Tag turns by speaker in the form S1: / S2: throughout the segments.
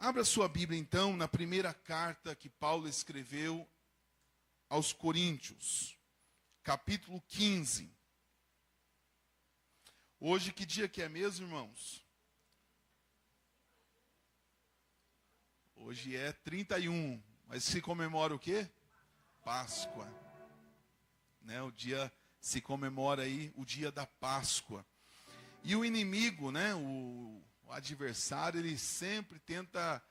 S1: Abra sua Bíblia, então, na primeira carta que Paulo escreveu aos Coríntios, capítulo 15. Hoje, que dia que é mesmo, irmãos? Hoje é 31, mas se comemora o quê? Páscoa. Né? O dia, se comemora aí o dia da Páscoa. E o inimigo, né, o adversário, ele sempre tenta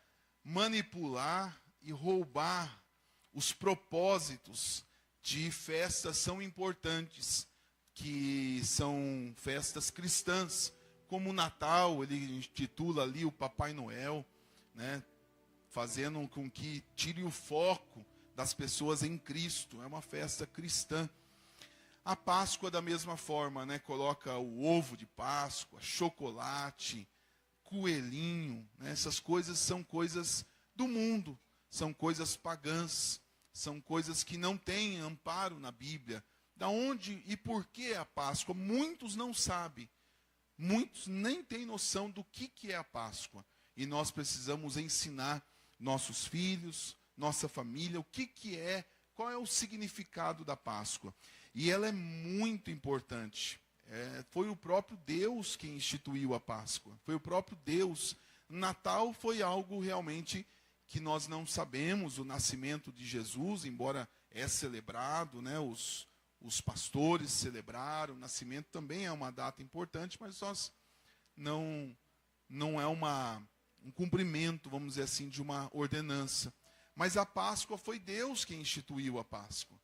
S1: manipular e roubar os propósitos de festas tão importantes, que são festas cristãs, como o Natal. Ele intitula ali o Papai Noel, né, fazendo com que tire o foco das pessoas em Cristo. É uma festa cristã. A Páscoa, da mesma forma, né, coloca o ovo de Páscoa, chocolate, coelhinho, né, essas coisas são coisas do mundo, são coisas pagãs, são coisas que não têm amparo na Bíblia. Da onde e por que a Páscoa? Muitos não sabem, muitos nem têm noção do que é a Páscoa. E nós precisamos ensinar nossos filhos, nossa família, o que é, qual é o significado da Páscoa. E ela é muito importante. Foi o próprio Deus quem instituiu a Páscoa. Foi o próprio Deus. Natal foi algo realmente que nós não sabemos, o nascimento de Jesus, embora é celebrado, né? Os pastores celebraram, o nascimento também é uma data importante, mas nós não é um cumprimento, vamos dizer assim, de uma ordenança. Mas a Páscoa foi Deus quem instituiu a Páscoa.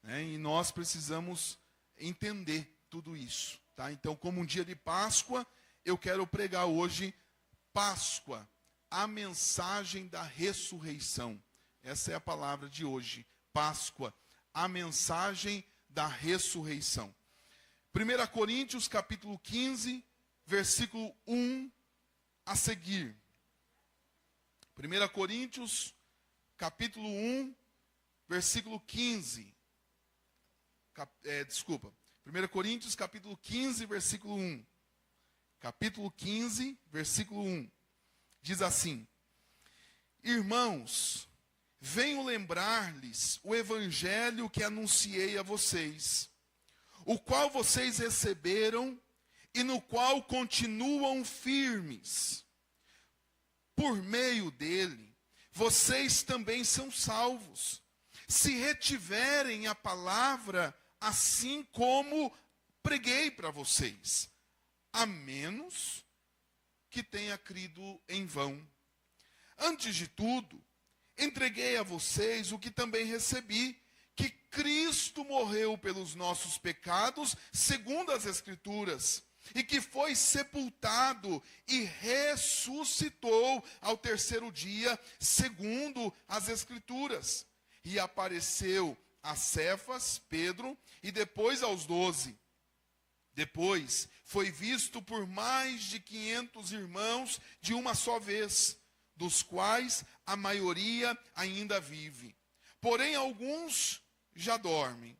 S1: Né? E nós precisamos entender tudo isso. Tá? Então, como um dia de Páscoa, eu quero pregar hoje Páscoa, a mensagem da ressurreição. Essa é a palavra de hoje. Páscoa, a mensagem da ressurreição. 1 Coríntios, capítulo 15, versículo 1 a seguir. 1 Coríntios, capítulo 1, versículo 15. 1 Coríntios, capítulo 15, versículo 1. Capítulo 15, versículo 1. Diz assim: Irmãos, venho lembrar-lhes o evangelho que anunciei a vocês, o qual vocês receberam e no qual continuam firmes. Por meio dele, vocês também são salvos, se retiverem a palavra assim como preguei para vocês, a menos que tenha crido em vão. Antes de tudo, entreguei a vocês o que também recebi, que Cristo morreu pelos nossos pecados, segundo as Escrituras, e que foi sepultado e ressuscitou ao terceiro dia, segundo as Escrituras. E apareceu a Cefas, Pedro, e depois aos 12. Depois foi visto por mais de 500 irmãos de uma só vez, dos quais a maioria ainda vive. Porém, alguns já dormem.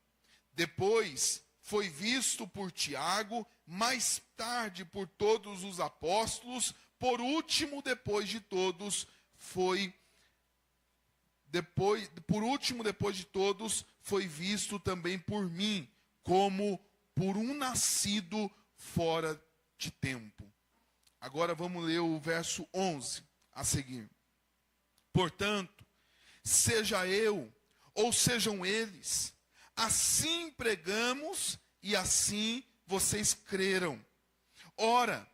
S1: Depois foi visto por Tiago, mais tarde por todos os apóstolos, por último, depois de todos, foi visto também por mim, como por um nascido fora de tempo. Agora vamos ler o verso 11 a seguir. Portanto, seja eu ou sejam eles, assim pregamos e assim vocês creram. Ora,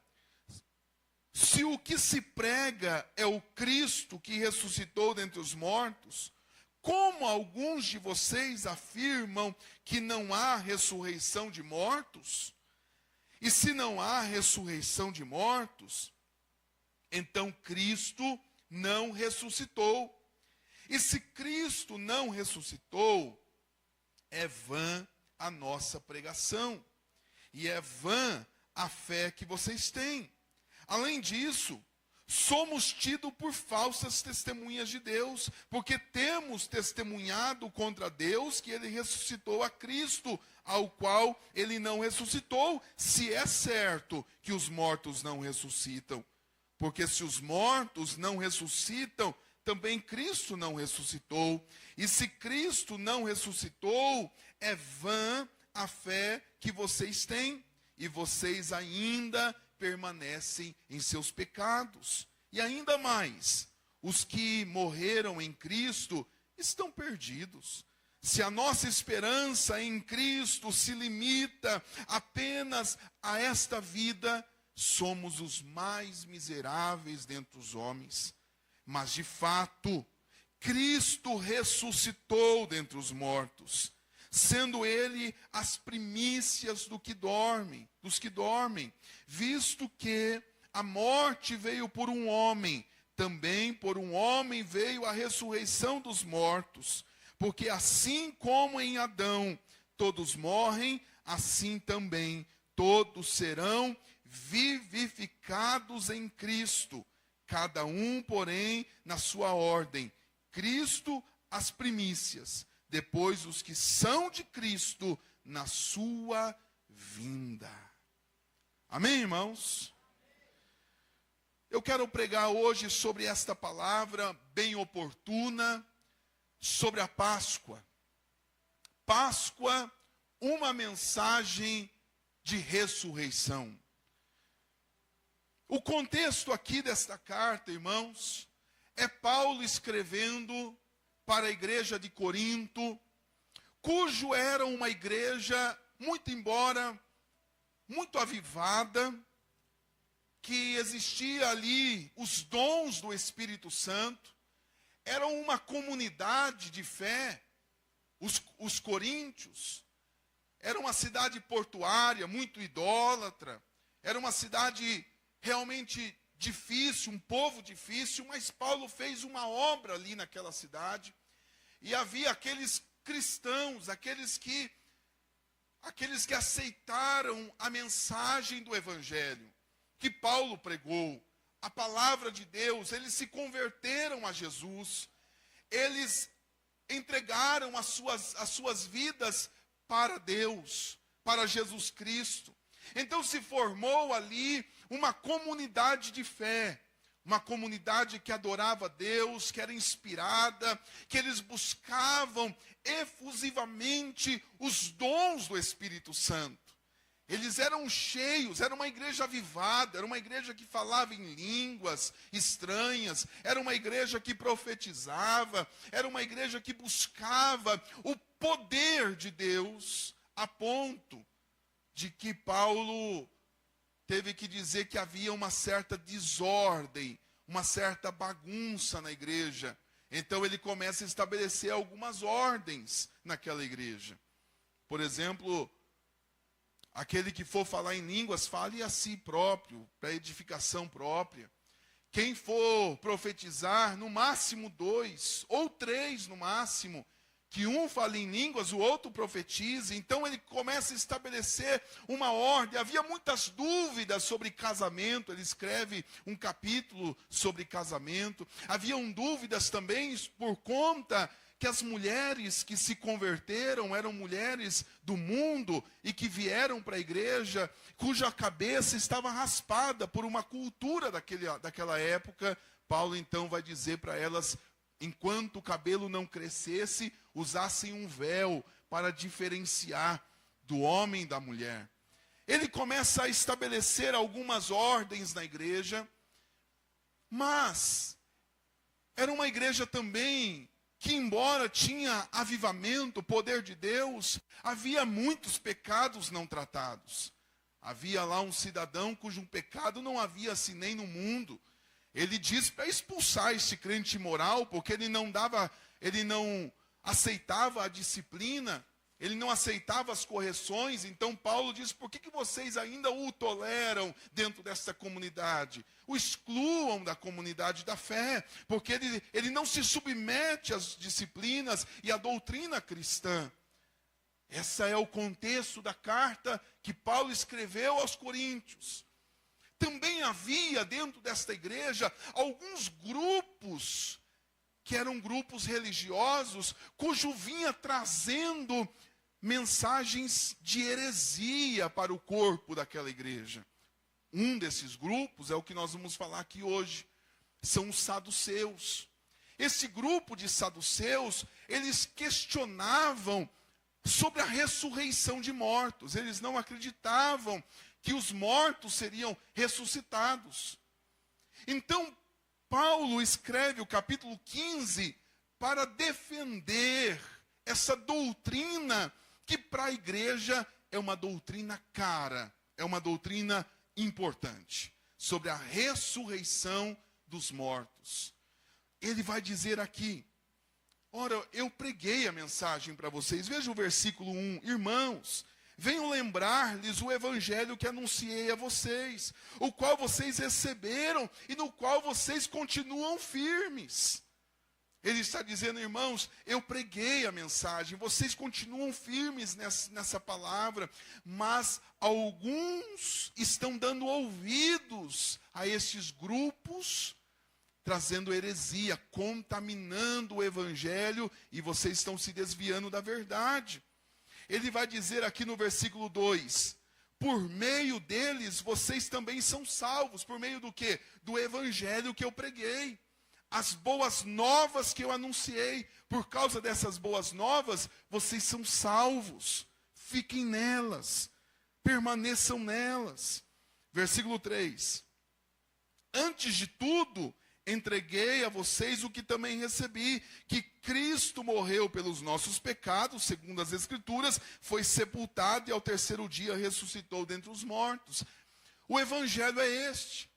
S1: se o que se prega é o Cristo que ressuscitou dentre os mortos, como alguns de vocês afirmam que não há ressurreição de mortos? E se não há ressurreição de mortos, então Cristo não ressuscitou. E se Cristo não ressuscitou, é vã a nossa pregação, e é vã a fé que vocês têm. Além disso, somos tidos por falsas testemunhas de Deus, porque temos testemunhado contra Deus que ele ressuscitou a Cristo, ao qual ele não ressuscitou, se é certo que os mortos não ressuscitam. Porque se os mortos não ressuscitam, também Cristo não ressuscitou. E se Cristo não ressuscitou, é vã a fé que vocês têm, e vocês ainda permanecem em seus pecados. E ainda mais, os que morreram em Cristo estão perdidos. Se a nossa esperança em Cristo se limita apenas a esta vida, somos os mais miseráveis dentre os homens. Mas, de fato, Cristo ressuscitou dentre os mortos, sendo ele as primícias dos que dormem, visto que a morte veio por um homem, também por um homem veio a ressurreição dos mortos, porque assim como em Adão todos morrem, assim também todos serão vivificados em Cristo, cada um, porém, na sua ordem. Cristo as primícias, depois os que são de Cristo na sua vinda. Amém, irmãos? Eu quero pregar hoje sobre esta palavra bem oportuna, sobre a Páscoa. Páscoa, uma mensagem de ressurreição. O contexto aqui desta carta, irmãos, é Paulo escrevendo para a igreja de Corinto, cujo era uma igreja, muito embora muito avivada, que existia ali os dons do Espírito Santo, era uma comunidade de fé, os coríntios, era uma cidade portuária, muito idólatra, era uma cidade realmente difícil, um povo difícil, mas Paulo fez uma obra ali naquela cidade, e havia aqueles cristãos, aqueles que aceitaram a mensagem do Evangelho, que Paulo pregou, a palavra de Deus, eles se converteram a Jesus, eles entregaram as suas vidas para Deus, para Jesus Cristo. Então se formou ali uma comunidade de fé, uma comunidade que adorava Deus, que era inspirada, que eles buscavam efusivamente os dons do Espírito Santo. Eles eram cheios, era uma igreja avivada, era uma igreja que falava em línguas estranhas, era uma igreja que profetizava, era uma igreja que buscava o poder de Deus, a ponto de que Paulo teve que dizer que havia uma certa desordem, uma certa bagunça na igreja. Então ele começa a estabelecer algumas ordens naquela igreja. Por exemplo, aquele que for falar em línguas, fale a si próprio, para edificação própria. Quem for profetizar, no máximo 2 ou 3 no máximo, que um fale em línguas, o outro profetize. Então ele começa a estabelecer uma ordem. Havia muitas dúvidas sobre casamento, ele escreve um capítulo sobre casamento. Haviam dúvidas também por conta que as mulheres que se converteram eram mulheres do mundo e que vieram para a igreja, cuja cabeça estava raspada por uma cultura daquela época. Paulo então vai dizer para elas, enquanto o cabelo não crescesse, usassem um véu para diferenciar do homem e da mulher. Ele começa a estabelecer algumas ordens na igreja, mas era uma igreja também que, embora tinha avivamento, poder de Deus, havia muitos pecados não tratados. Havia lá um cidadão cujo pecado não havia assim nem no mundo. Ele diz para expulsar esse crente imoral, porque ele não aceitava a disciplina, ele não aceitava as correções. Então Paulo diz, por que vocês ainda o toleram dentro dessa comunidade? O excluam da comunidade da fé, porque ele não se submete às disciplinas e à doutrina cristã. Esse é o contexto da carta que Paulo escreveu aos coríntios. Também havia dentro desta igreja alguns grupos, que eram grupos religiosos, cujo vinha trazendo mensagens de heresia para o corpo daquela igreja. Um desses grupos é o que nós vamos falar aqui hoje. São os saduceus. Esse grupo de saduceus, eles questionavam sobre a ressurreição de mortos. Eles não acreditavam que os mortos seriam ressuscitados. Então, Paulo escreve o capítulo 15 para defender essa doutrina que para a igreja é uma doutrina cara, é uma doutrina importante, sobre a ressurreição dos mortos. Ele vai dizer aqui, ora, eu preguei a mensagem para vocês, veja o versículo 1, irmãos, venho lembrar-lhes o evangelho que anunciei a vocês, o qual vocês receberam e no qual vocês continuam firmes. Ele está dizendo, irmãos, eu preguei a mensagem, vocês continuam firmes nessa palavra, mas alguns estão dando ouvidos a estes grupos, trazendo heresia, contaminando o evangelho, e vocês estão se desviando da verdade. Ele vai dizer aqui no versículo 2, por meio deles vocês também são salvos. Por meio do quê? Do evangelho que eu preguei. As boas novas que eu anunciei. Por causa dessas boas novas, vocês são salvos. Fiquem nelas. Permaneçam nelas. Versículo 3. Antes de tudo, entreguei a vocês o que também recebi, que Cristo morreu pelos nossos pecados, segundo as Escrituras, foi sepultado e ao terceiro dia ressuscitou dentre os mortos. O evangelho é este.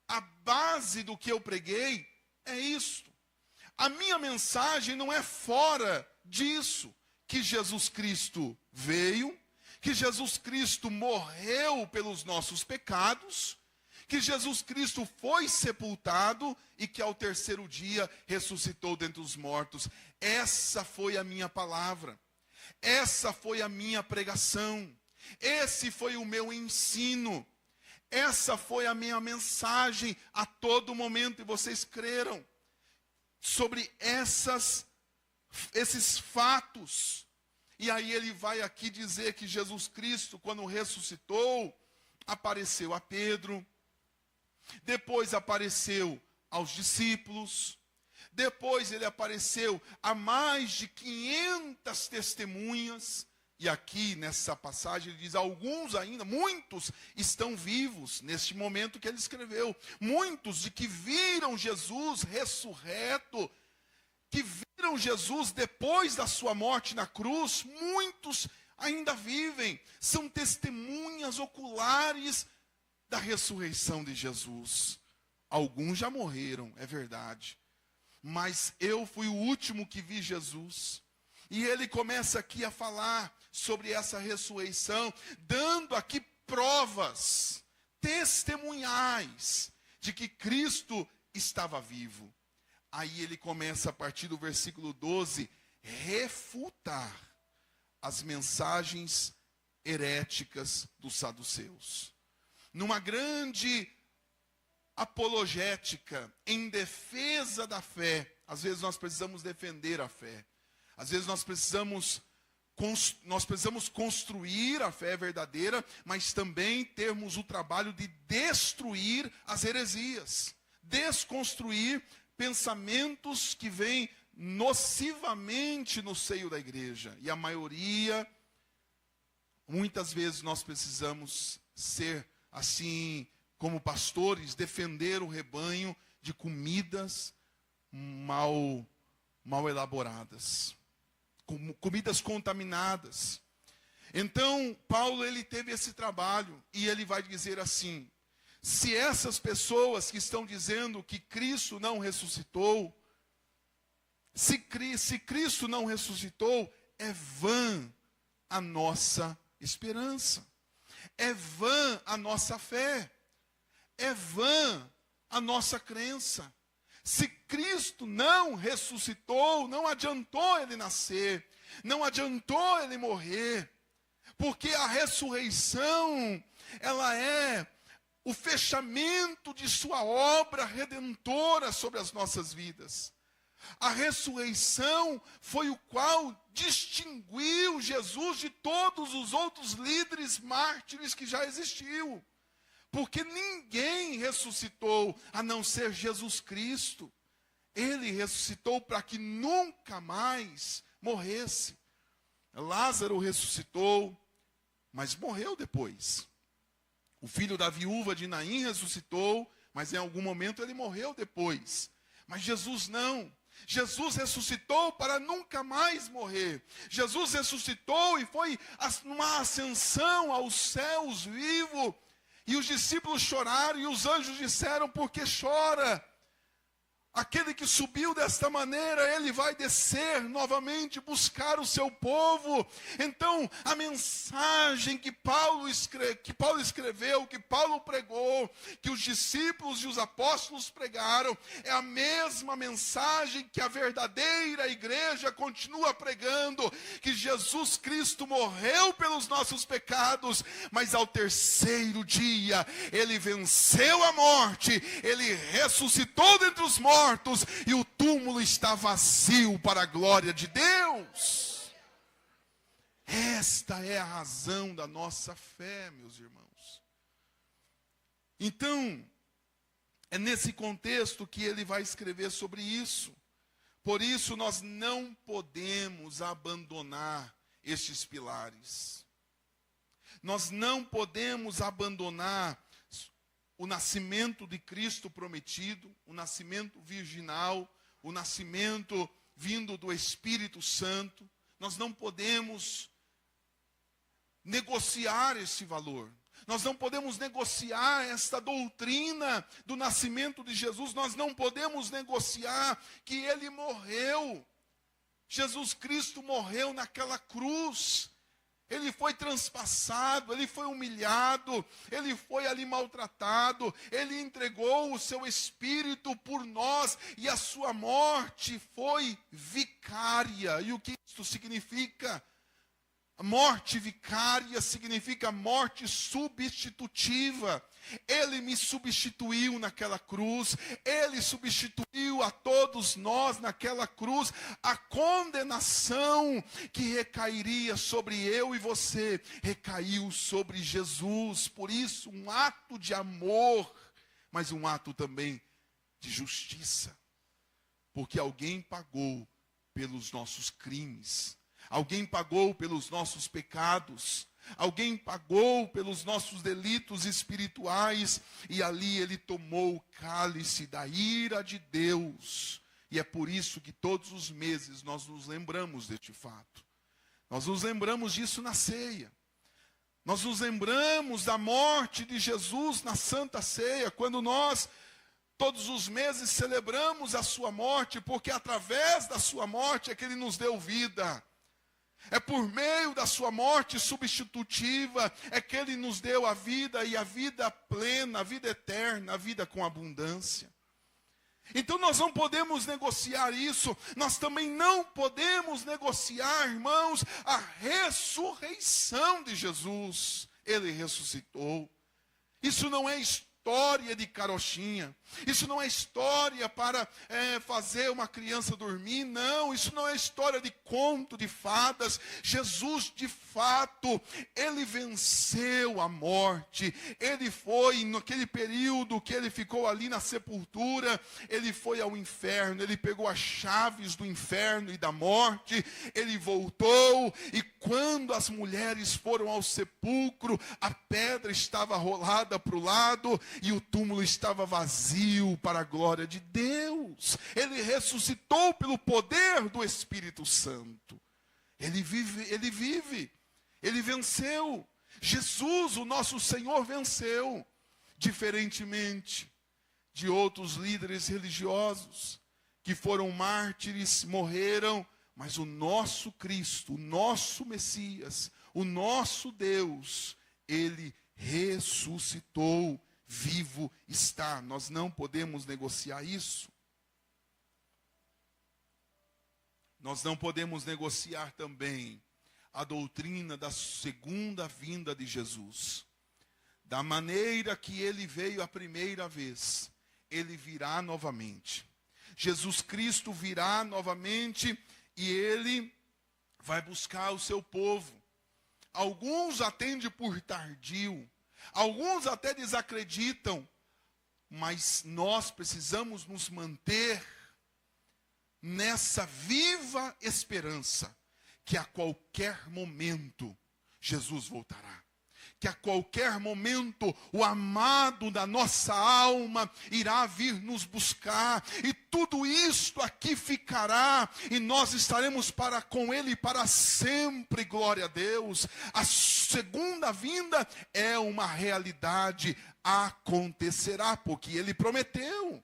S1: A base do que eu preguei é isto. A minha mensagem não é fora disso, que Jesus Cristo veio, que Jesus Cristo morreu pelos nossos pecados, que Jesus Cristo foi sepultado e que ao terceiro dia ressuscitou dentre os mortos. Essa foi a minha palavra. Essa foi a minha pregação. Esse foi o meu ensino. Essa foi a minha mensagem a todo momento. E vocês creram sobre esses fatos. E aí ele vai aqui dizer que Jesus Cristo, quando ressuscitou, apareceu a Pedro. Depois apareceu aos discípulos. Depois ele apareceu a mais de 500 testemunhas. E aqui nessa passagem ele diz, alguns ainda, muitos estão vivos neste momento que ele escreveu. Muitos de que viram Jesus ressurreto, que viram Jesus depois da sua morte na cruz, muitos ainda vivem. São testemunhas oculares da ressurreição de Jesus. Alguns já morreram, é verdade. Mas eu fui o último que vi Jesus. E ele começa aqui a falar sobre essa ressurreição, dando aqui provas testemunhais de que Cristo estava vivo. Aí ele começa a partir do versículo 12, refutar as mensagens heréticas dos saduceus. Numa grande apologética em defesa da fé. Às vezes nós precisamos defender a fé. Às vezes nós precisamos construir a fé verdadeira, mas também termos o trabalho de destruir as heresias. Desconstruir pensamentos que vêm nocivamente no seio da igreja. E a maioria, muitas vezes nós precisamos ser assim, como pastores, defender o rebanho de comidas mal elaboradas, comidas contaminadas. Então, Paulo, ele teve esse trabalho, e ele vai dizer assim, se essas pessoas que estão dizendo que Cristo não ressuscitou, se Cristo não ressuscitou, é vã a nossa esperança. É vã a nossa fé. É vã a nossa crença. Se Cristo não ressuscitou, não adiantou ele nascer, não adiantou ele morrer, porque a ressurreição, ela é o fechamento de sua obra redentora sobre as nossas vidas. A ressurreição foi o qual distinguiu Jesus de todos os outros líderes mártires que já existiu. porque ninguém ressuscitou a não ser Jesus Cristo. Ele ressuscitou para que nunca mais morresse. Lázaro ressuscitou, mas morreu depois. O filho da viúva de Naim ressuscitou, mas em algum momento ele morreu depois. Mas Jesus não. Jesus ressuscitou para nunca mais morrer. Jesus ressuscitou e foi numa ascensão aos céus vivo. E os discípulos choraram e os anjos disseram: por que chora? Aquele que subiu desta maneira, ele vai descer novamente buscar o seu povo. Então, a mensagem que Paulo escreveu, que Paulo pregou, que os discípulos e os apóstolos pregaram, é a mesma mensagem que a verdadeira igreja continua pregando, que Jesus Cristo morreu pelos nossos pecados, mas ao terceiro dia, ele venceu a morte, ele ressuscitou dentre os mortos, e o túmulo está vazio para a glória de Deus. Esta é a razão da nossa fé, meus irmãos. Então, é nesse contexto que ele vai escrever sobre isso. Por isso, nós não podemos abandonar estes pilares. Nós não podemos abandonar o nascimento de Cristo prometido, o nascimento virginal, o nascimento vindo do Espírito Santo. Nós não podemos negociar esse valor. Nós não podemos negociar esta doutrina do nascimento de Jesus. Nós não podemos negociar que ele morreu. Jesus Cristo morreu naquela cruz. Ele foi transpassado, ele foi humilhado, ele foi ali maltratado, ele entregou o seu espírito por nós e a sua morte foi vicária. E o que isso significa? A morte vicária significa morte substitutiva. Ele me substituiu naquela cruz, ele substituiu a todos nós naquela cruz. A condenação que recairia sobre eu e você, recaiu sobre Jesus. Por isso, um ato de amor, mas um ato também de justiça. Porque alguém pagou pelos nossos crimes. Alguém pagou pelos nossos pecados, alguém pagou pelos nossos delitos espirituais, e ali ele tomou o cálice da ira de Deus. E é por isso que todos os meses nós nos lembramos deste fato. Nós nos lembramos disso na ceia. Nós nos lembramos da morte de Jesus na Santa Ceia, quando nós todos os meses celebramos a sua morte, porque através da sua morte é que ele nos deu vida. É por meio da sua morte substitutiva, é que ele nos deu a vida, e a vida plena, a vida eterna, a vida com abundância. Então nós não podemos negociar isso. Nós também não podemos negociar, irmãos, a ressurreição de Jesus. Ele ressuscitou. Isso não é história de carochinha. Isso não é história para fazer uma criança dormir. Não, isso não é história de conto, de fadas. Jesus, de fato, ele venceu a morte. Ele foi, naquele período que ele ficou ali na sepultura, ele foi ao inferno. Ele pegou as chaves do inferno e da morte. Ele voltou, e quando as mulheres foram ao sepulcro, a pedra estava rolada para o lado e o túmulo estava vazio para a glória de Deus. Ele ressuscitou pelo poder do Espírito Santo. Ele vive, ele venceu. Jesus, o nosso Senhor, venceu. Diferentemente de outros líderes religiosos que foram mártires, morreram, mas o nosso Cristo, o nosso Messias, o nosso Deus, ele ressuscitou. Vivo está. Nós não podemos negociar isso. Nós não podemos negociar também a doutrina da segunda vinda de Jesus. Da maneira que ele veio a primeira vez, ele virá novamente. Jesus Cristo virá novamente e ele vai buscar o seu povo. Alguns atendem por tardio. Alguns até desacreditam, mas nós precisamos nos manter nessa viva esperança que a qualquer momento Jesus voltará. Que a qualquer momento o amado da nossa alma irá vir nos buscar, e tudo isto aqui ficará, e nós estaremos com Ele para sempre, glória a Deus. A segunda vinda é uma realidade, acontecerá, porque Ele prometeu.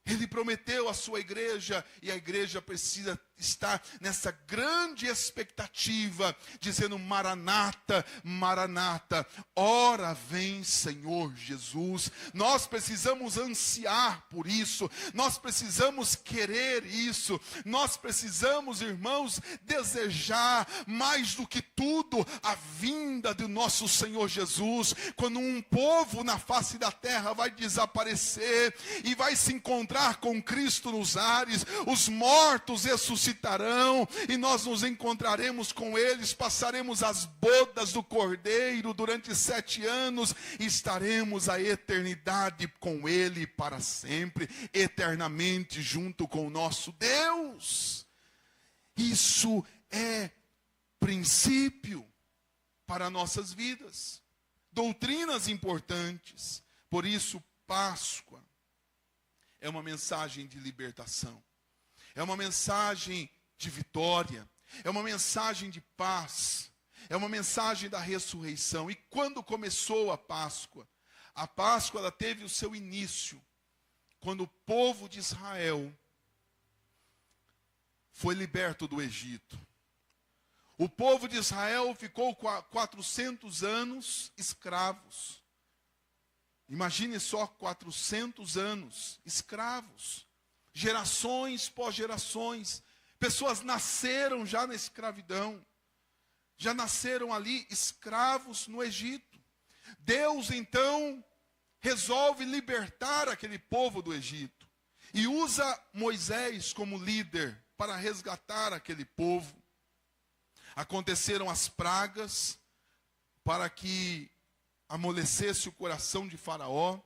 S1: Ele prometeu à sua igreja, e a igreja precisa estar nessa grande expectativa, dizendo: Maranata, Maranata, ora vem Senhor Jesus. Nós precisamos ansiar por isso, nós precisamos querer isso, nós precisamos, irmãos, desejar mais do que tudo a vinda do nosso Senhor Jesus, quando um povo na face da terra vai desaparecer e vai se encontrar com Cristo nos ares, os mortos ressuscitarão, e nós nos encontraremos com eles, passaremos as bodas do Cordeiro durante 7 anos, e estaremos a eternidade com Ele para sempre, eternamente junto com o nosso Deus. Isso é princípio para nossas vidas, doutrinas importantes. Por isso, Páscoa é uma mensagem de libertação, é uma mensagem de vitória, é uma mensagem de paz, é uma mensagem da ressurreição. E quando começou a Páscoa ela teve o seu início quando o povo de Israel foi liberto do Egito. O povo de Israel ficou 400 anos escravos. Imagine só, 400 anos escravos, gerações pós gerações, pessoas nasceram já na escravidão, já nasceram ali escravos no Egito. Deus então resolve libertar aquele povo do Egito e usa Moisés como líder para resgatar aquele povo. Aconteceram as pragas para que amolecesse o coração de Faraó.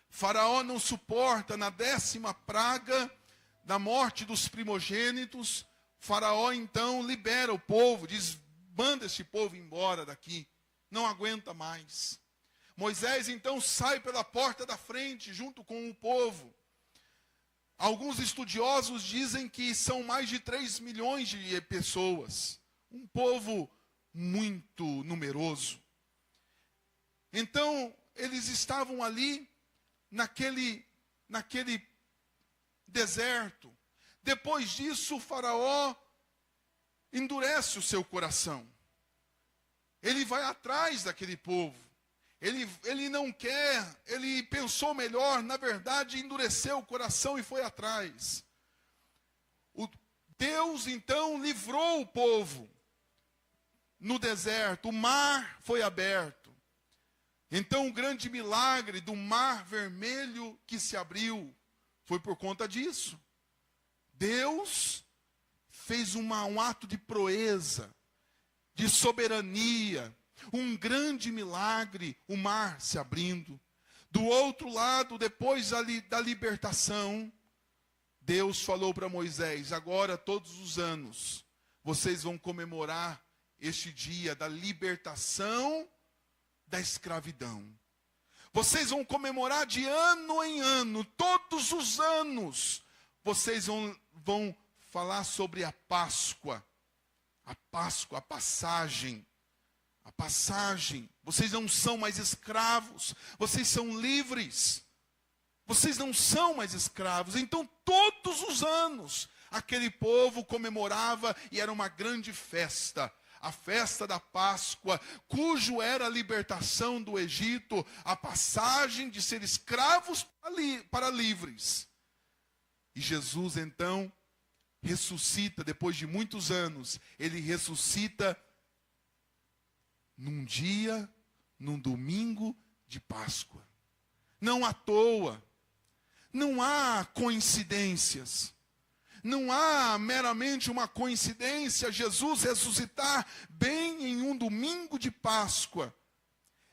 S1: Faraó não suporta, na 10ª praga da morte dos primogênitos, Faraó então libera o povo, diz: manda este povo embora daqui, não aguenta mais. Moisés então sai pela porta da frente junto com o povo. Alguns estudiosos dizem que são mais de 3 milhões de pessoas, um povo muito numeroso. Então, eles estavam ali, naquele deserto. Depois disso, o Faraó endurece o seu coração. Ele vai atrás daquele povo. Ele não quer, ele pensou melhor, na verdade, endureceu o coração e foi atrás. Deus, então, livrou o povo no deserto. O mar foi aberto. Então, o grande milagre do mar vermelho que se abriu foi por conta disso. Deus fez um ato de proeza, de soberania, um grande milagre, o mar se abrindo. Do outro lado, depois da libertação, Deus falou para Moisés: agora, todos os anos, vocês vão comemorar este dia da libertação da escravidão. Vocês vão comemorar de ano em ano, todos os anos. Vocês vão falar sobre a Páscoa. A Páscoa, a passagem. A passagem. Vocês não são mais escravos. Vocês são livres. Vocês não são mais escravos. Então, todos os anos, aquele povo comemorava, e era uma grande festa. A festa da Páscoa, cujo era a libertação do Egito, a passagem de ser escravos para livres. E Jesus então ressuscita, depois de muitos anos, ele ressuscita num dia, num domingo de Páscoa. Não à toa, não há coincidências. Não há meramente uma coincidência Jesus ressuscitar bem em um domingo de Páscoa.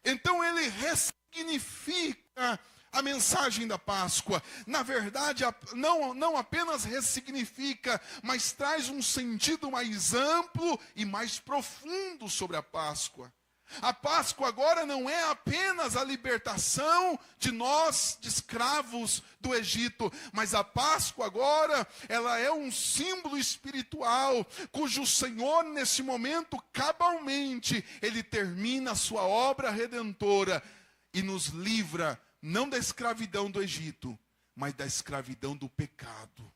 S1: Então ele ressignifica a mensagem da Páscoa. Na verdade, não apenas ressignifica, mas traz um sentido mais amplo e mais profundo sobre a Páscoa. A Páscoa agora não é apenas a libertação de nós, de escravos do Egito, mas a Páscoa agora, ela é um símbolo espiritual, cujo Senhor, nesse momento, cabalmente, ele termina a sua obra redentora e nos livra, não da escravidão do Egito, mas da escravidão do pecado.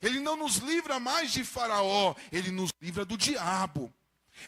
S1: Ele não nos livra mais de Faraó, ele nos livra do diabo.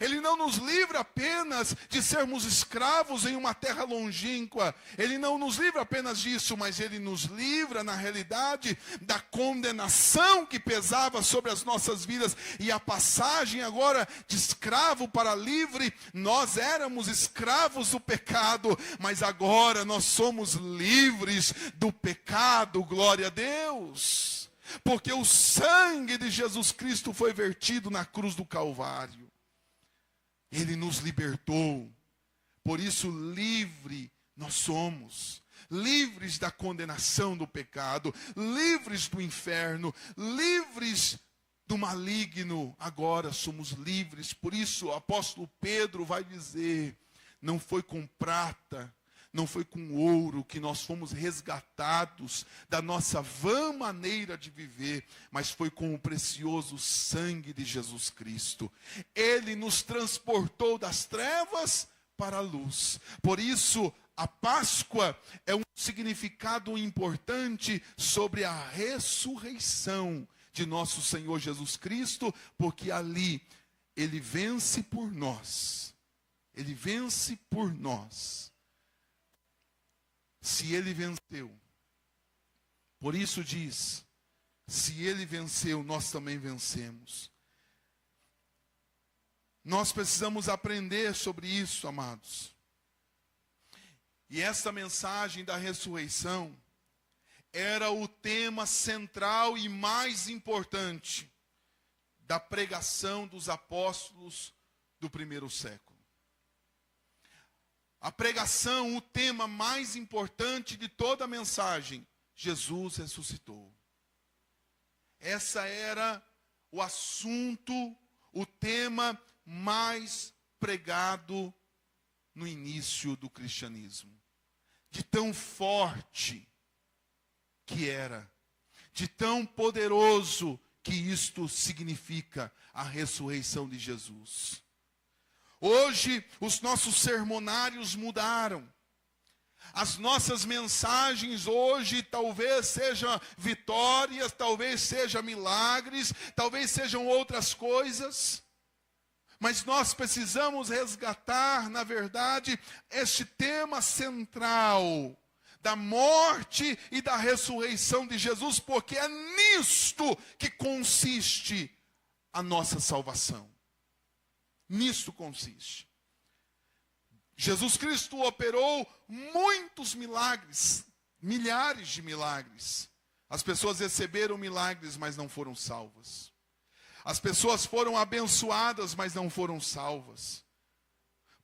S1: Ele não nos livra apenas de sermos escravos em uma terra longínqua. Ele não nos livra apenas disso, mas ele nos livra, na realidade, da condenação que pesava sobre as nossas vidas. E a passagem agora de escravo para livre, nós éramos escravos do pecado, mas agora nós somos livres do pecado, glória a Deus. Porque o sangue de Jesus Cristo foi vertido na cruz do Calvário. Ele nos libertou, por isso livre nós somos, livres da condenação do pecado, livres do inferno, livres do maligno, agora somos livres. Por isso o apóstolo Pedro vai dizer, não foi com prata, não foi com ouro que nós fomos resgatados da nossa vã maneira de viver, mas foi com o precioso sangue de Jesus Cristo. Ele nos transportou das trevas para a luz. Por isso, a Páscoa é um significado importante sobre a ressurreição de nosso Senhor Jesus Cristo, porque ali ele vence por nós. Ele vence por nós. Se ele venceu, por isso diz, se ele venceu, nós também vencemos. Nós precisamos aprender sobre isso, amados. E essa mensagem da ressurreição era o tema central e mais importante da pregação dos apóstolos do primeiro século. A pregação, o tema mais importante de toda a mensagem, Jesus ressuscitou. Essa era o assunto, o tema mais pregado no início do cristianismo. De tão forte que era, de tão poderoso que isto significa, a ressurreição de Jesus. Hoje, os nossos sermonários mudaram. As nossas mensagens hoje talvez sejam vitórias, talvez sejam milagres, talvez sejam outras coisas. Mas nós precisamos resgatar, na verdade, este tema central da morte e da ressurreição de Jesus, porque é nisto que consiste a nossa salvação. Nisto consiste. Jesus Cristo operou muitos milagres, milhares de milagres. As pessoas receberam milagres, mas não foram salvas. As pessoas foram abençoadas, mas não foram salvas.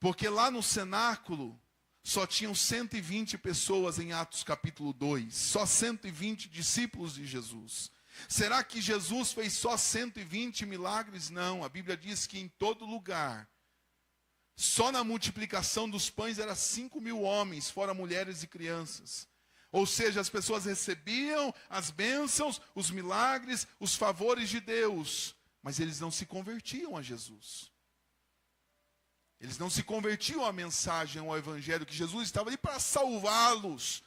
S1: Porque lá no cenáculo, só tinham 120 pessoas em Atos capítulo 2. Só 120 discípulos de Jesus. Será que Jesus fez só 120 milagres? Não, a Bíblia diz que em todo lugar, só na multiplicação dos pães era 5.000 homens, fora mulheres e crianças. Ou seja, as pessoas recebiam as bênçãos, os milagres, os favores de Deus, mas eles não se convertiam a Jesus. Eles não se convertiam à mensagem, ao evangelho, que Jesus estava ali para salvá-los.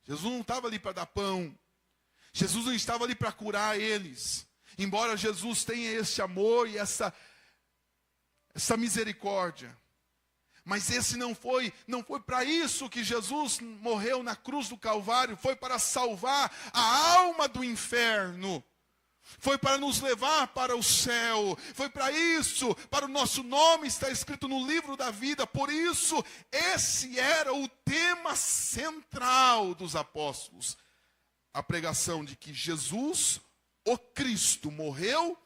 S1: Jesus não estava ali para dar pão. Jesus não estava ali para curar eles. Embora Jesus tenha esse amor e essa misericórdia. Mas esse não foi para isso que Jesus morreu na cruz do Calvário. Foi para salvar a alma do inferno. Foi para nos levar para o céu. Foi para isso, para o nosso nome estar escrito no livro da vida. Por isso, esse era o tema central dos apóstolos. A pregação de que Jesus, o Cristo, morreu,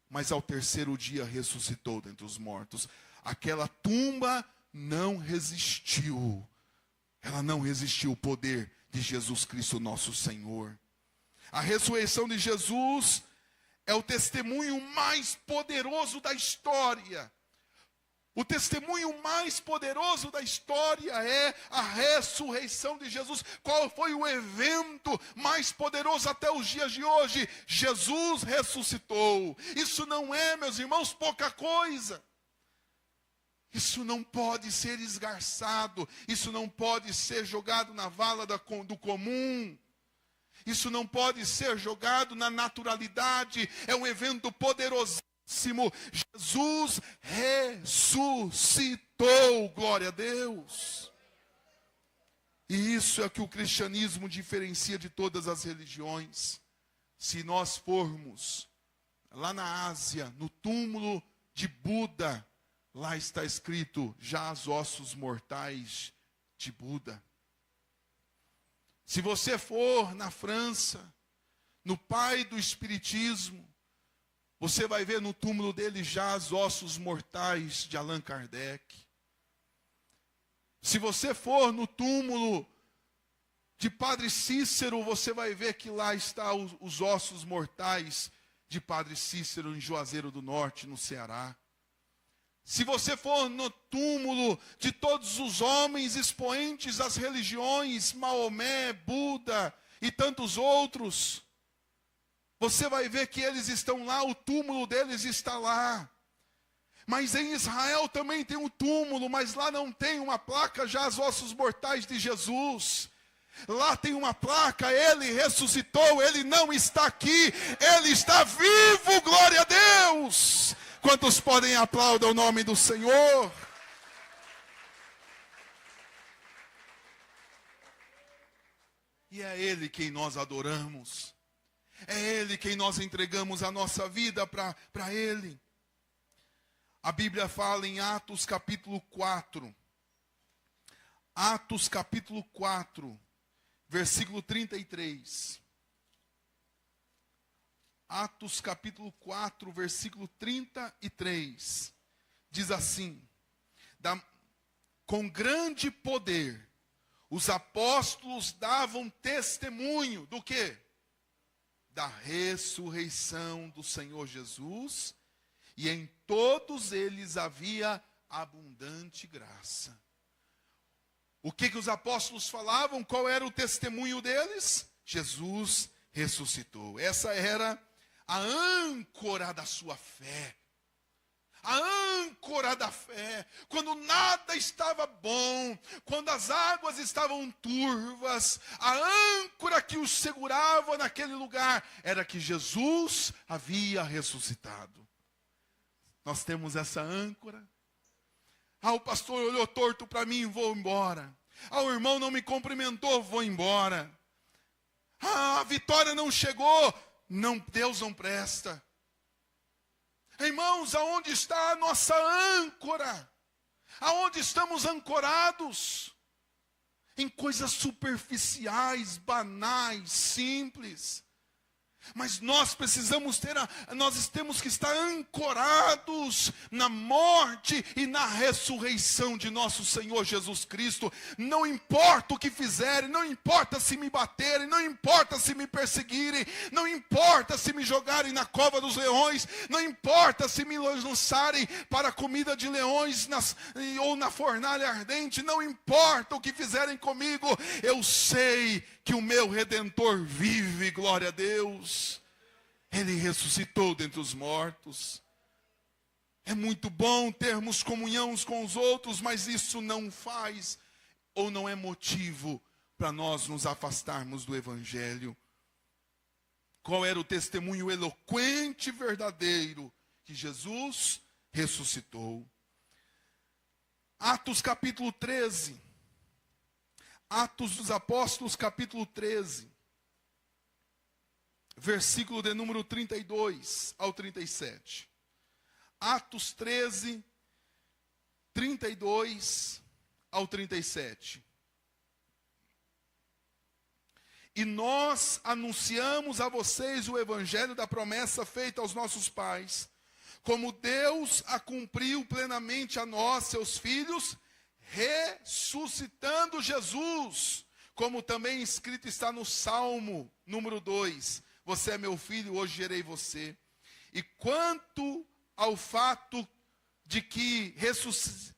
S1: mas ao terceiro dia ressuscitou dentre os mortos. Aquela tumba não resistiu. Ela não resistiu ao poder de Jesus Cristo, nosso Senhor. A ressurreição de Jesus é o testemunho mais poderoso da história. O testemunho mais poderoso da história é a ressurreição de Jesus. Qual foi o evento mais poderoso até os dias de hoje? Jesus ressuscitou. Isso não é, meus irmãos, pouca coisa. Isso não pode ser esgarçado. Isso não pode ser jogado na vala do comum. Isso não pode ser jogado na naturalidade. É um evento poderosíssimo. Jesus ressuscitou, glória a Deus. E isso é que o cristianismo diferencia de todas as religiões. Se nós formos lá na Ásia, no túmulo de Buda, lá está escrito, jaz ossos mortais de Buda. Se você for na França, no pai do espiritismo, você vai ver no túmulo dele jaz ossos mortais de Allan Kardec. Se você for no túmulo de Padre Cícero, você vai ver que lá estão os ossos mortais de Padre Cícero em Juazeiro do Norte, no Ceará. Se você for no túmulo de todos os homens expoentes das religiões, Maomé, Buda e tantos outros, você vai ver que eles estão lá, o túmulo deles está lá. Mas em Israel também tem um túmulo, mas lá não tem uma placa, já os ossos mortais de Jesus. Lá tem uma placa, ele ressuscitou, ele não está aqui, ele está vivo, glória a Deus. Quantos podem aplaudir o nome do Senhor? E é ele quem nós adoramos. É Ele quem nós entregamos a nossa vida para Ele. A Bíblia fala em Atos capítulo 4. Atos capítulo 4, versículo 33. Atos capítulo 4, versículo 33. Diz assim: com grande poder, os apóstolos davam testemunho do quê? Da ressurreição do Senhor Jesus, e em todos eles havia abundante graça. O que os apóstolos falavam? Qual era o testemunho deles? Jesus ressuscitou. Essa era a âncora da sua fé. A âncora da fé, quando nada estava bom, quando as águas estavam turvas, a âncora que os segurava naquele lugar era que Jesus havia ressuscitado. Nós temos essa âncora. Ah, o pastor olhou torto para mim, vou embora. Ah, o irmão não me cumprimentou, vou embora. Ah, a vitória não chegou, não, Deus não presta. Irmãos, aonde está a nossa âncora? Aonde estamos ancorados? Em coisas superficiais, banais, simples. Mas nós temos que estar ancorados na morte e na ressurreição de nosso Senhor Jesus Cristo. Não importa o que fizerem, não importa se me baterem, não importa se me perseguirem, não importa se me jogarem na cova dos leões, não importa se me lançarem para a comida de leões ou na fornalha ardente, não importa o que fizerem comigo, eu sei que o meu Redentor vive, glória a Deus. Ele ressuscitou dentre os mortos. É muito bom termos comunhão uns com os outros, mas isso não faz ou não é motivo para nós nos afastarmos do Evangelho. Qual era o testemunho eloquente e verdadeiro? Que Jesus ressuscitou. Atos capítulo 13. Atos dos Apóstolos, capítulo 13, versículo de número 32 ao 37. Atos 13, 32 ao 37. E nós anunciamos a vocês o evangelho da promessa feita aos nossos pais, como Deus a cumpriu plenamente a nós, seus filhos, ressuscitando Jesus, como também escrito está no Salmo número 2, você é meu filho, hoje gerei você. E quanto ao fato de que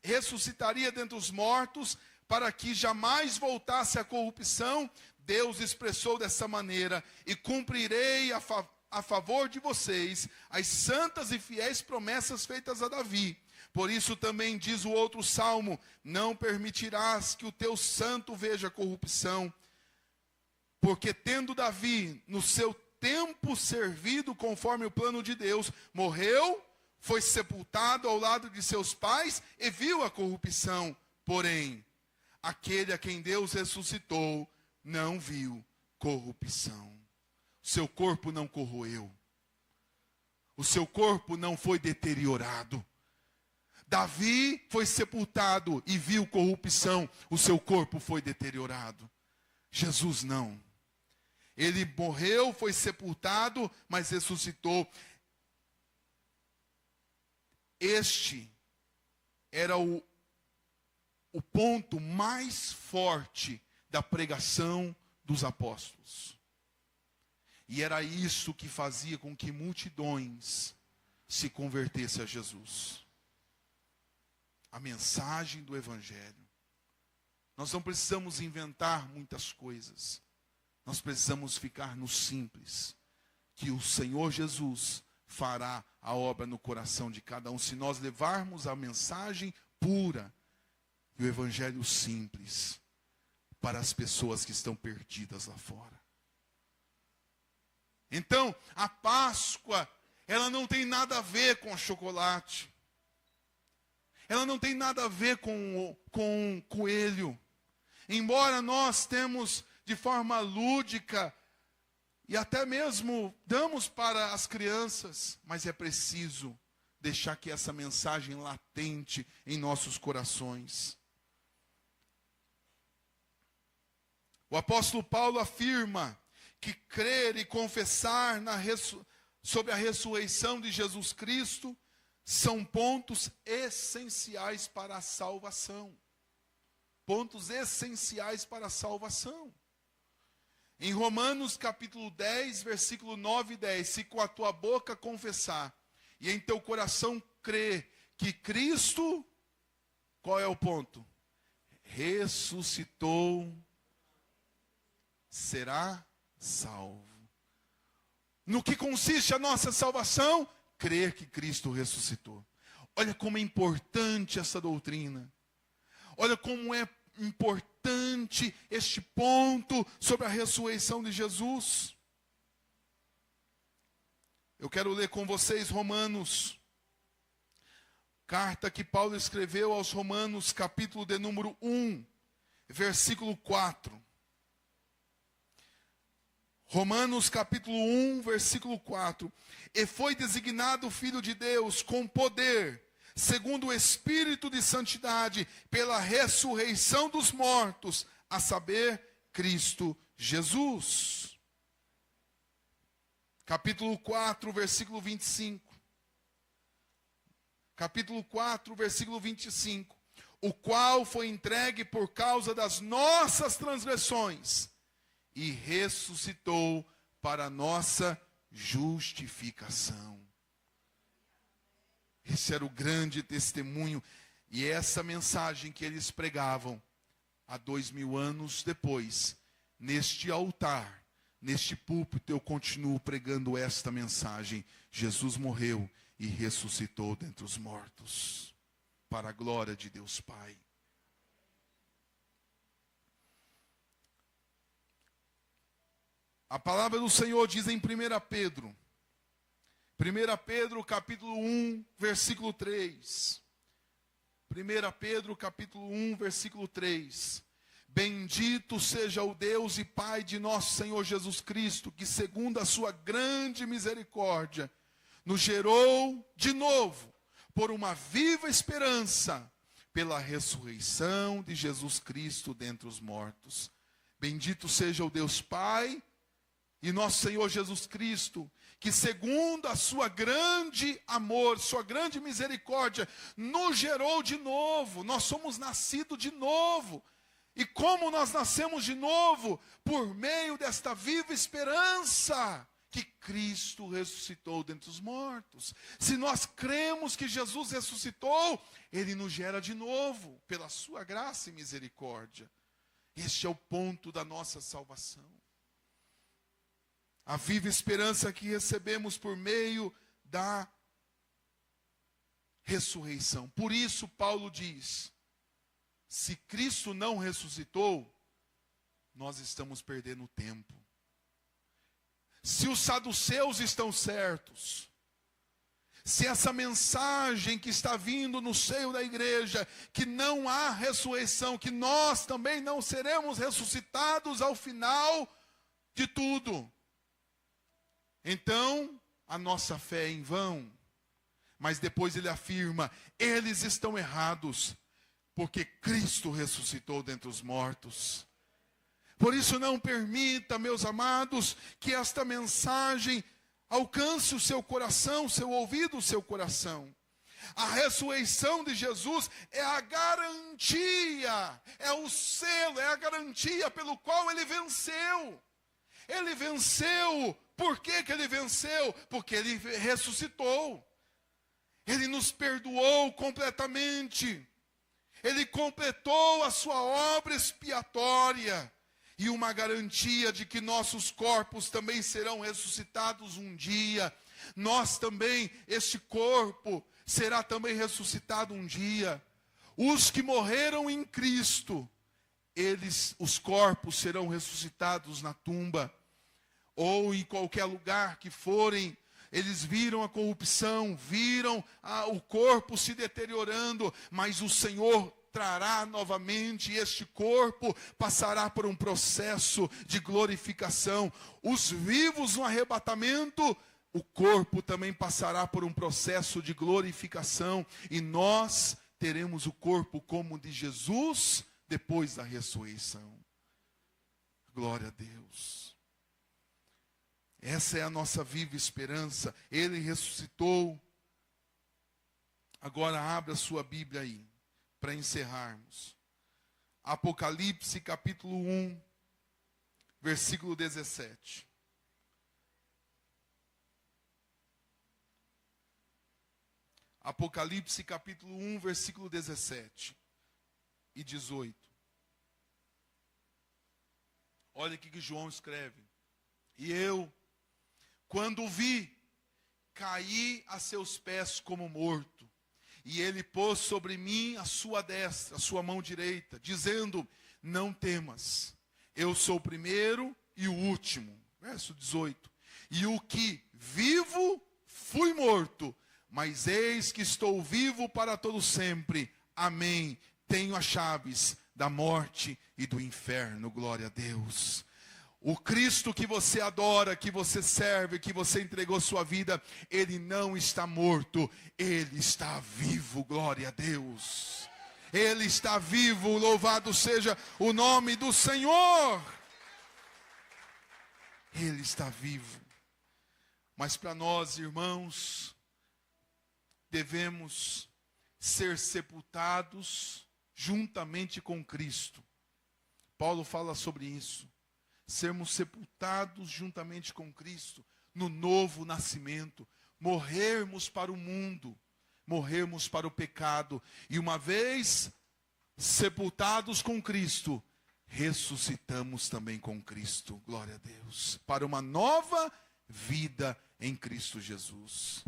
S1: ressuscitaria dentre os mortos, para que jamais voltasse à corrupção, Deus expressou dessa maneira: e cumprirei a favor de vocês as santas e fiéis promessas feitas a Davi. Por isso também diz o outro salmo: não permitirás que o teu santo veja corrupção. Porque tendo Davi no seu tempo servido conforme o plano de Deus, morreu, foi sepultado ao lado de seus pais e viu a corrupção. Porém, aquele a quem Deus ressuscitou não viu corrupção. O seu corpo não corroeu. O seu corpo não foi deteriorado. Davi foi sepultado e viu corrupção. O seu corpo foi deteriorado. Jesus não. Ele morreu, foi sepultado, mas ressuscitou. Este era o ponto mais forte da pregação dos apóstolos. E era isso que fazia com que multidões se convertessem a Jesus. A mensagem do Evangelho. Nós não precisamos inventar muitas coisas. Nós precisamos ficar no simples. Que o Senhor Jesus fará a obra no coração de cada um. Se nós levarmos a mensagem pura e o Evangelho simples para as pessoas que estão perdidas lá fora. Então, a Páscoa, ela não tem nada a ver com chocolate. Ela não tem nada a ver com coelho. Embora nós temos de forma lúdica e até mesmo damos para as crianças, mas é preciso deixar que essa mensagem latente em nossos corações. O apóstolo Paulo afirma que crer e confessar sobre a ressurreição de Jesus Cristo são pontos essenciais para a salvação. Pontos essenciais para a salvação. Em Romanos capítulo 10, versículo 9 e 10, se com a tua boca confessar e em teu coração crer que Cristo, qual é o ponto? Ressuscitou, será salvo. No que consiste a nossa salvação? Crer que Cristo ressuscitou. Olha como é importante essa doutrina. Olha como é importante este ponto sobre a ressurreição de Jesus. Eu quero ler com vocês Romanos, carta que Paulo escreveu aos Romanos, capítulo de número 1, versículo 4. Romanos capítulo 1, versículo 4. E foi designado Filho de Deus com poder, segundo o Espírito de Santidade, pela ressurreição dos mortos, a saber, Cristo Jesus. Capítulo 4, versículo 25. Capítulo 4, versículo 25. O qual foi entregue por causa das nossas transgressões e ressuscitou para a nossa justificação. Esse era o grande testemunho. E essa mensagem que eles pregavam há 2000 anos depois, neste altar, neste púlpito, eu continuo pregando esta mensagem. Jesus morreu e ressuscitou dentre os mortos, para a glória de Deus Pai. A palavra do Senhor diz em 1 Pedro, capítulo 1, versículo 3. 1 Pedro, capítulo 1, versículo 3. Bendito seja o Deus e Pai de nosso Senhor Jesus Cristo, que segundo a sua grande misericórdia, nos gerou de novo, por uma viva esperança, pela ressurreição de Jesus Cristo dentre os mortos. Bendito seja o Deus Pai, E nosso Senhor Jesus Cristo, que segundo a sua grande amor, sua grande misericórdia, nos gerou de novo. Nós somos nascidos de novo. E como nós nascemos de novo? Por meio desta viva esperança que Cristo ressuscitou dentre os mortos. Se nós cremos que Jesus ressuscitou, Ele nos gera de novo, pela sua graça e misericórdia. Este é o ponto da nossa salvação. A viva esperança que recebemos por meio da ressurreição. Por isso, Paulo diz: se Cristo não ressuscitou, nós estamos perdendo tempo. Se os saduceus estão certos, se essa mensagem que está vindo no seio da igreja, que não há ressurreição, que nós também não seremos ressuscitados ao final de tudo, então a nossa fé é em vão. Mas depois ele afirma: eles estão errados, porque Cristo ressuscitou dentre os mortos. Por isso não permita, meus amados, que esta mensagem alcance o seu coração, seu ouvido, o seu coração. A ressurreição de Jesus é a garantia, é o selo, é a garantia pelo qual ele venceu. Ele venceu. Por que que ele venceu? Porque ele ressuscitou. Ele nos perdoou completamente. Ele completou a sua obra expiatória. E uma garantia de que nossos corpos também serão ressuscitados um dia. Nós também, este corpo será também ressuscitado um dia. Os que morreram em Cristo, os corpos serão ressuscitados na tumba. Ou em qualquer lugar que forem, eles viram a corrupção, viram o corpo se deteriorando, mas o Senhor trará novamente, este corpo passará por um processo de glorificação. Os vivos no arrebatamento, o corpo também passará por um processo de glorificação, e nós teremos o corpo como o de Jesus depois da ressurreição. Glória a Deus. Essa é a nossa viva esperança. Ele ressuscitou. Agora abra a sua Bíblia aí, para encerrarmos. Apocalipse capítulo 1, versículo 17. Apocalipse capítulo 1, versículo 17 e 18. Olha o que João escreve. E eu, quando o vi, caí a seus pés como morto. E ele pôs sobre mim a sua destra, a sua mão direita, dizendo: não temas, eu sou o primeiro e o último. Verso 18. E o que vivo, fui morto, mas eis que estou vivo para todo sempre. Amém. Tenho as chaves da morte e do inferno. Glória a Deus. O Cristo que você adora, que você serve, que você entregou sua vida, Ele não está morto, Ele está vivo, glória a Deus. Ele está vivo, louvado seja o nome do Senhor. Ele está vivo. Mas para nós, irmãos, devemos ser sepultados juntamente com Cristo. Paulo fala sobre isso. Sermos sepultados juntamente com Cristo no novo nascimento, morrermos para o mundo, morrermos para o pecado, e uma vez sepultados com Cristo, ressuscitamos também com Cristo, glória a Deus, para uma nova vida em Cristo Jesus.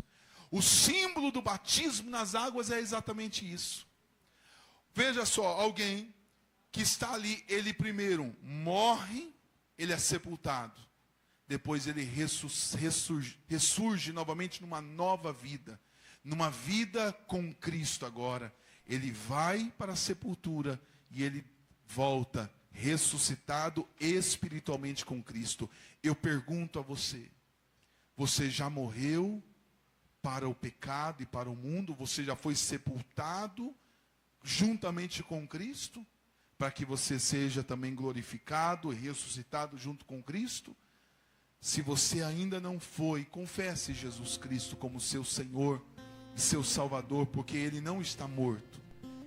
S1: O símbolo do batismo nas águas é exatamente isso. Veja só, alguém que está ali, ele primeiro morre, ele é sepultado. Depois ele ressurge novamente numa nova vida. Numa vida com Cristo agora. Ele vai para a sepultura e ele volta ressuscitado espiritualmente com Cristo. Eu pergunto a você: você já morreu para o pecado e para o mundo? Você já foi sepultado juntamente com Cristo? Para que você seja também glorificado e ressuscitado junto com Cristo? Se você ainda não foi, confesse Jesus Cristo como seu Senhor e seu Salvador, porque Ele não está morto,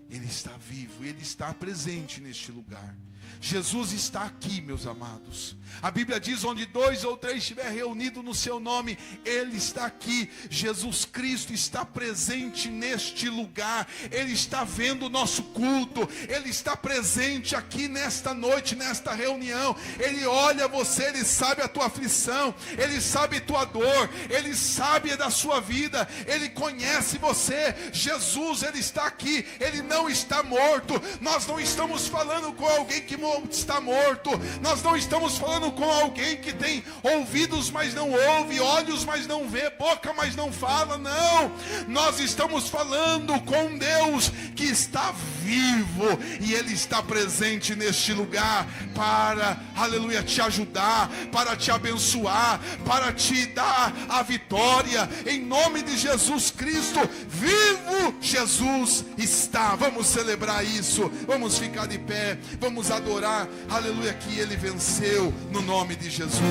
S1: Ele está vivo, Ele está presente neste lugar. Jesus está aqui, meus amados. A Bíblia diz: onde 2 ou 3 estiver reunido no seu nome, Ele está aqui. Jesus Cristo está presente neste lugar. Ele está vendo o nosso culto. Ele está presente aqui nesta noite, nesta reunião. Ele olha você, Ele sabe a tua aflição, Ele sabe a tua dor, Ele sabe da sua vida, Ele conhece você. Jesus, Ele está aqui, Ele não está morto. Nós não estamos falando com alguém que está morto. Nós não estamos falando com alguém que tem ouvidos, mas não ouve, olhos, mas não vê, boca, mas não fala. Não, nós estamos falando com Deus que está vivo, e Ele está presente neste lugar para, aleluia, te ajudar, para te abençoar, para te dar a vitória, em nome de Jesus Cristo. Vivo Jesus está. Vamos celebrar isso, vamos ficar de pé, vamos adorar, aleluia, que Ele venceu, no nome de Jesus.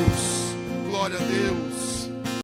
S1: Glória a Deus.